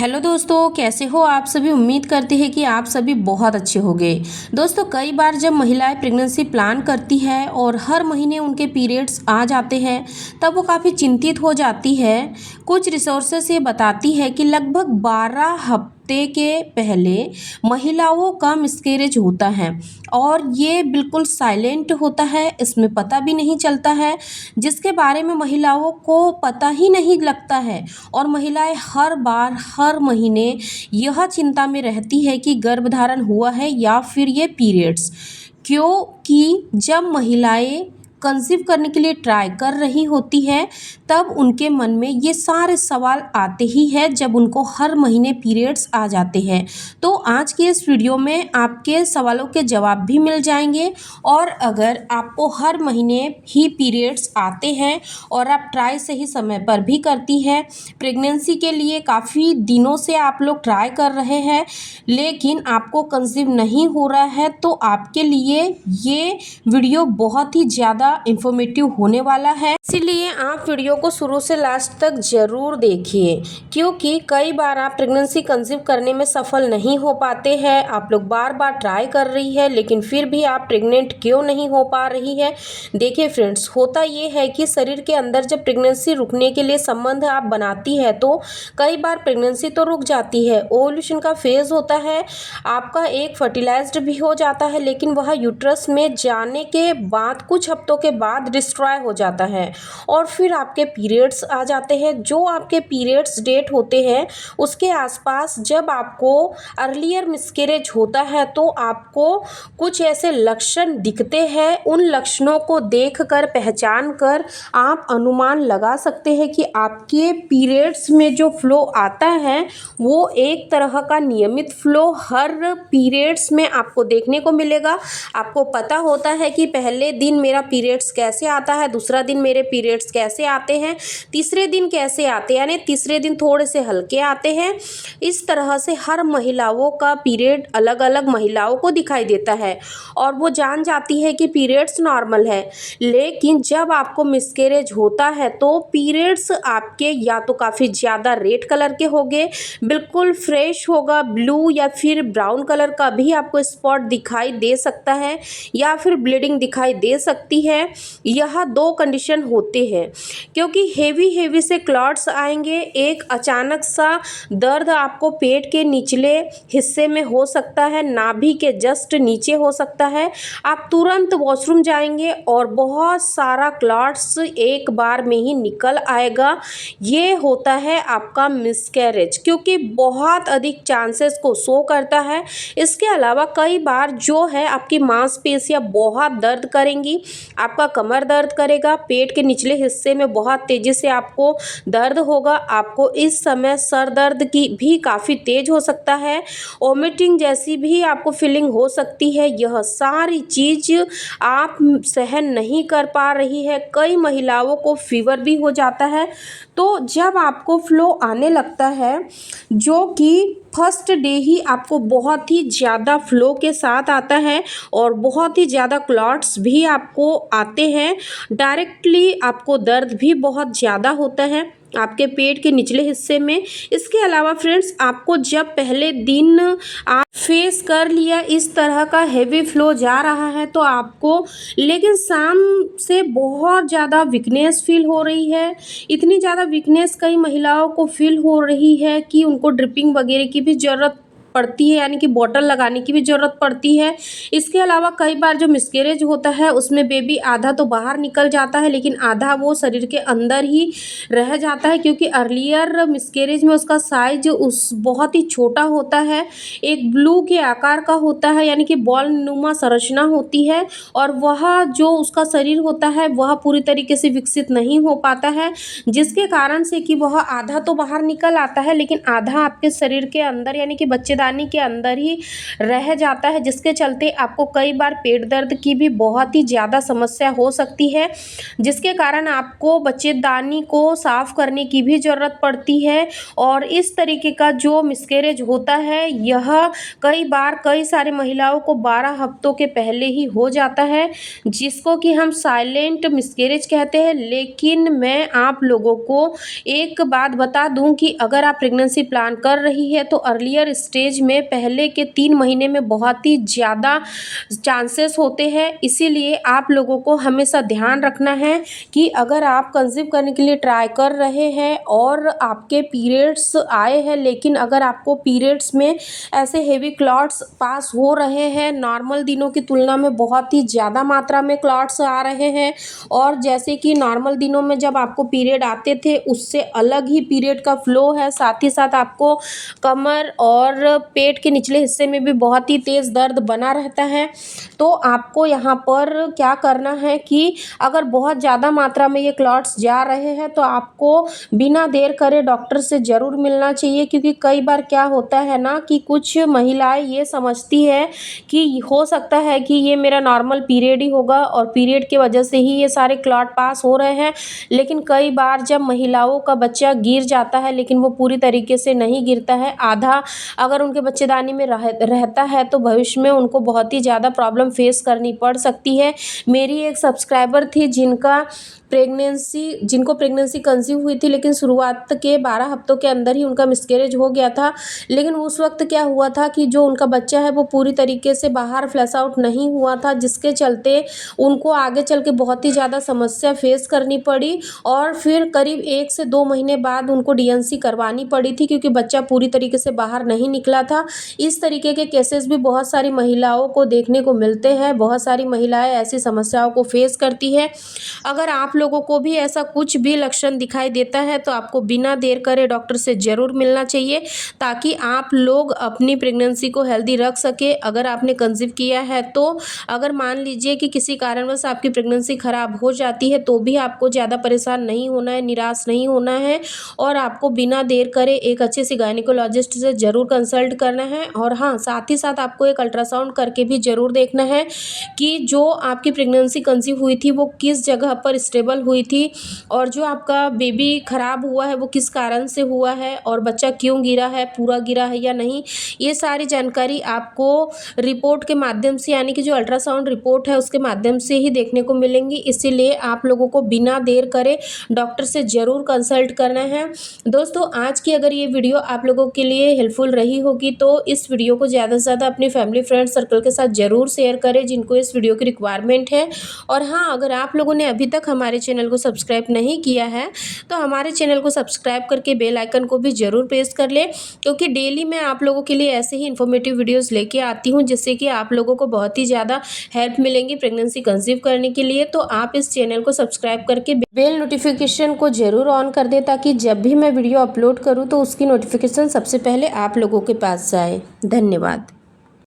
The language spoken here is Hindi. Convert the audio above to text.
हेलो दोस्तों, कैसे हो आप सभी। उम्मीद करते हैं कि आप सभी बहुत अच्छे होंगे। दोस्तों, कई बार जब महिलाएं प्रेगनेंसी प्लान करती है और हर महीने उनके पीरियड्स आ जाते हैं, तब वो काफ़ी चिंतित हो जाती है। कुछ रिसोर्सेस ये बताती है कि लगभग 12 हफ्ते के पहले महिलाओं का मिसकैरेज होता है और ये बिल्कुल साइलेंट होता है, इसमें पता भी नहीं चलता है, जिसके बारे में महिलाओं को पता ही नहीं लगता है। और महिलाएं हर बार हर महीने यह चिंता में रहती है कि गर्भधारण हुआ है या फिर ये पीरियड्स, क्योंकि जब महिलाएं कंसीव करने के लिए ट्राई कर रही होती है तब उनके मन में ये सारे सवाल आते ही हैं जब उनको हर महीने पीरियड्स आ जाते हैं। तो आज के इस वीडियो में आपके सवालों के जवाब भी मिल जाएंगे। और अगर आपको हर महीने ही पीरियड्स आते हैं और आप ट्राई सही समय पर भी करती है, प्रेगनेंसी के लिए काफ़ी दिनों से आप लोग ट्राई कर रहे हैं लेकिन आपको कंसीव नहीं हो रहा है, तो आपके लिए ये वीडियो बहुत ही ज़्यादा इंफॉर्मेटिव होने वाला है। इसीलिए आप वीडियो को शुरू से लास्ट तक ज़रूर देखिए, क्योंकि कई बार आप प्रेगनेंसी कंसीव करने में सफल नहीं हो पाते हैं। आप लोग बार बार ट्राई कर रही है लेकिन फिर भी आप प्रेग्नेंट क्यों नहीं हो पा रही है। देखिए फ्रेंड्स, होता ये है कि शरीर के अंदर जब प्रेगनेंसी रुकने के लिए संबंध आप बनाती है तो कई बार प्रेगनेंसी तो रुक जाती है, ओव्यूलेशन का फेज़ होता है, आपका एक फर्टिलाइज्ड भी हो जाता है, लेकिन वह यूट्रस में जाने के बाद कुछ हफ्तों के बाद डिस्ट्रॉय हो जाता है और फिर आपके पीरियड्स आ जाते हैं। जो आपके पीरियड्स डेट होते हैं उसके आसपास जब आपको अर्लियर मिसकैरेज होता है तो आपको कुछ ऐसे लक्षण दिखते हैं। उन लक्षणों को देखकर पहचान कर आप अनुमान लगा सकते हैं कि आपके पीरियड्स में जो फ्लो आता है वो एक तरह का नियमित फ्लो हर पीरियड्स में आपको देखने को मिलेगा। आपको पता होता है कि पहले दिन मेरा पीरियड्स कैसे आता है, दूसरा दिन मेरे पीरियड्स कैसे आते हैं, तीसरे दिन कैसे आते हैं, यानी तीसरे दिन थोड़े से हल्के आते हैं। इस तरह से हर महिलाओं का पीरियड अलग अलग महिलाओं को दिखाई देता है और वो जान जाती है कि पीरियड्स नॉर्मल है। लेकिन जब आपको मिसकैरेज होता है तो पीरियड्स आपके या तो काफ़ी ज़्यादा रेड कलर के होंगे, बिल्कुल फ्रेश होगा, ब्लू या फिर ब्राउन कलर का भी आपको स्पॉट दिखाई दे सकता है या फिर ब्लीडिंग दिखाई दे सकती है। यह दो कंडीशन होते हैं, क्योंकि हेवी से क्लॉट्स आएंगे। एक अचानक सा दर्द आपको पेट के निचले हिस्से में हो सकता है, नाभि के जस्ट नीचे हो सकता है। आप तुरंत वॉशरूम जाएंगे और बहुत सारा क्लॉट्स एक बार में ही निकल आएगा। ये होता है आपका मिसकैरेज, क्योंकि बहुत अधिक चांसेस को शो करता है। इसके अलावा कई बार जो है आपकी मांसपेशियां बहुत दर्द करेंगी, आपका कमर दर्द करेगा, पेट के निचले हिस्से में बहुत तेज़ी से आपको दर्द होगा। आपको इस समय सर दर्द की भी काफ़ी तेज हो सकता है, वोमिटिंग जैसी भी आपको फीलिंग हो सकती है। यह सारी चीज़ आप सहन नहीं कर पा रही है। कई महिलाओं को फीवर भी हो जाता है। तो जब आपको फ्लो आने लगता है, जो कि फर्स्ट डे ही आपको बहुत ही ज़्यादा फ्लो के साथ आता है और बहुत ही ज़्यादा क्लॉट्स भी आपको आते हैं, डायरेक्टली आपको दर्द भी बहुत ज़्यादा होता है आपके पेट के निचले हिस्से में। इसके अलावा फ्रेंड्स, आपको जब पहले दिन आप फेस कर लिया इस तरह का हेवी फ्लो जा रहा है तो आपको, लेकिन शाम से बहुत ज़्यादा वीकनेस फील हो रही है। इतनी ज़्यादा वीकनेस कई महिलाओं को फील हो रही है कि उनको ड्रिपिंग वगैरह की भी ज़रूरत पड़ती है, यानी कि बॉटल लगाने की भी ज़रूरत पड़ती है। इसके अलावा कई बार जो मिसकैरेज होता है उसमें बेबी आधा तो बाहर निकल जाता है लेकिन आधा वो शरीर के अंदर ही रह जाता है, क्योंकि अर्लियर मिसकैरेज में उसका साइज उस बहुत ही छोटा होता है, एक ब्लू के आकार का होता है, यानी कि बॉल नुमा संरचना होती है और वह जो उसका शरीर होता है वह पूरी तरीके से विकसित नहीं हो पाता है, जिसके कारण से कि वह आधा तो बाहर निकल आता है लेकिन आधा आपके शरीर के अंदर यानी कि बच्चेदानी बच्चेदानी के अंदर ही रह जाता है, जिसके चलते आपको कई बार पेट दर्द की भी बहुत ही ज़्यादा समस्या हो सकती है, जिसके कारण आपको बच्चेदानी को साफ़ करने की भी ज़रूरत पड़ती है। और इस तरीके का जो मिसकैरेज होता है यह कई बार कई सारी महिलाओं को 12 हफ्तों के पहले ही हो जाता है, जिसको कि हम साइलेंट मिसकैरेज कहते हैं। लेकिन मैं आप लोगों को एक बात बता दूं कि अगर आप प्रेगनेंसी प्लान कर रही है तो अर्लियर स्टेज में पहले के 3 महीने में बहुत ही ज़्यादा चांसेस होते हैं। इसीलिए आप लोगों को हमेशा ध्यान रखना है कि अगर आप कंसीव करने के लिए ट्राई कर रहे हैं और आपके पीरियड्स आए हैं, लेकिन अगर आपको पीरियड्स में ऐसे हेवी क्लॉट्स पास हो रहे हैं, नॉर्मल दिनों की तुलना में बहुत ही ज़्यादा मात्रा में क्लॉट्स आ रहे हैं, और जैसे कि नॉर्मल दिनों में जब आपको पीरियड आते थे उससे अलग ही पीरियड का फ्लो है, साथ ही साथ आपको कमर और पेट के निचले हिस्से में भी बहुत ही तेज़ दर्द बना रहता है, तो आपको यहाँ पर क्या करना है कि अगर बहुत ज़्यादा मात्रा में ये क्लॉट्स जा रहे हैं तो आपको बिना देर करे डॉक्टर से ज़रूर मिलना चाहिए। क्योंकि कई बार क्या होता है ना कि कुछ महिलाएं ये समझती है कि हो सकता है कि ये मेरा नॉर्मल पीरियड ही होगा और पीरियड की वजह से ही ये सारे क्लॉट पास हो रहे हैं। लेकिन कई बार जब महिलाओं का बच्चा गिर जाता है, लेकिन वो पूरी तरीके से नहीं गिरता है, आधा अगर उनके बच्चेदानी में रहता है तो भविष्य में उनको बहुत ही ज़्यादा प्रॉब्लम फेस करनी पड़ सकती है। मेरी एक सब्सक्राइबर थी जिनको प्रेगनेंसी कंसीव हुई थी, लेकिन शुरुआत के 12 हफ्तों के अंदर ही उनका मिसकैरेज हो गया था। लेकिन उस वक्त क्या हुआ था कि जो उनका बच्चा है वो पूरी तरीके से बाहर फ्लैश आउट नहीं हुआ था, जिसके चलते उनको आगे चल के बहुत ही ज़्यादा समस्या फेस करनी पड़ी, और फिर करीब 1 से 2 महीने बाद उनको डीएनसी करवानी पड़ी थी, क्योंकि बच्चा पूरी तरीके से बाहर नहीं निकला था। इस तरीके के केसेस भी बहुत सारी महिलाओं को देखने को मिलते हैं, बहुत सारी महिलाएं ऐसी समस्याओं को फेस करती है। अगर आप लोगों को भी ऐसा कुछ भी लक्षण दिखाई देता है तो आपको बिना देर करे डॉक्टर से ज़रूर मिलना चाहिए, ताकि आप लोग अपनी प्रेगनेंसी को हेल्दी रख सके। अगर आपने कंसीव किया है तो अगर मान लीजिए कि किसी कारणवश आपकी प्रेगनेंसी ख़राब हो जाती है तो भी आपको ज़्यादा परेशान नहीं होना है, निराश नहीं होना है, और आपको बिना देर करे एक अच्छे से गायनिकोलॉजिस्ट से ज़रूर कंसल्ट करना है। और हाँ, साथ ही साथ आपको एक अल्ट्रासाउंड करके भी ज़रूर देखना है कि जो आपकी प्रेगनेंसी कंसीव हुई थी वो किस जगह पर स्टेबल हुई थी, और जो आपका बेबी ख़राब हुआ है वो किस कारण से हुआ है, और बच्चा क्यों गिरा है, पूरा गिरा है या नहीं। ये सारी जानकारी आपको रिपोर्ट के माध्यम से, यानी कि जो अल्ट्रासाउंड रिपोर्ट है उसके माध्यम से ही देखने को मिलेंगी। इसीलिए आप लोगों को बिना देर करे डॉक्टर से ज़रूर कंसल्ट करना है। दोस्तों, आज की अगर ये वीडियो आप लोगों के लिए हेल्पफुल रही होगी तो इस वीडियो को ज़्यादा से ज़्यादा अपनी फैमिली फ्रेंड सर्कल के साथ ज़रूर शेयर करें जिनको इस वीडियो की रिक्वायरमेंट है। और हाँ, अगर आप लोगों ने अभी तक हमारे चैनल को सब्सक्राइब नहीं किया है तो हमारे चैनल को सब्सक्राइब करके बेल आइकन को भी ज़रूर प्रेस कर लें, क्योंकि डेली मैं आप लोगों के लिए ऐसे ही इन्फॉर्मेटिव वीडियोस लेके आती हूँ, जिससे कि आप लोगों को बहुत ही ज़्यादा हेल्प मिलेंगी प्रेगनेंसी कंसीव करने के लिए। तो आप इस चैनल को सब्सक्राइब करके बेल नोटिफिकेशन को ज़रूर ऑन कर दें, ताकि जब भी मैं वीडियो अपलोड करूँ तो उसकी नोटिफिकेशन सबसे पहले आप लोगों के पास जाए। धन्यवाद।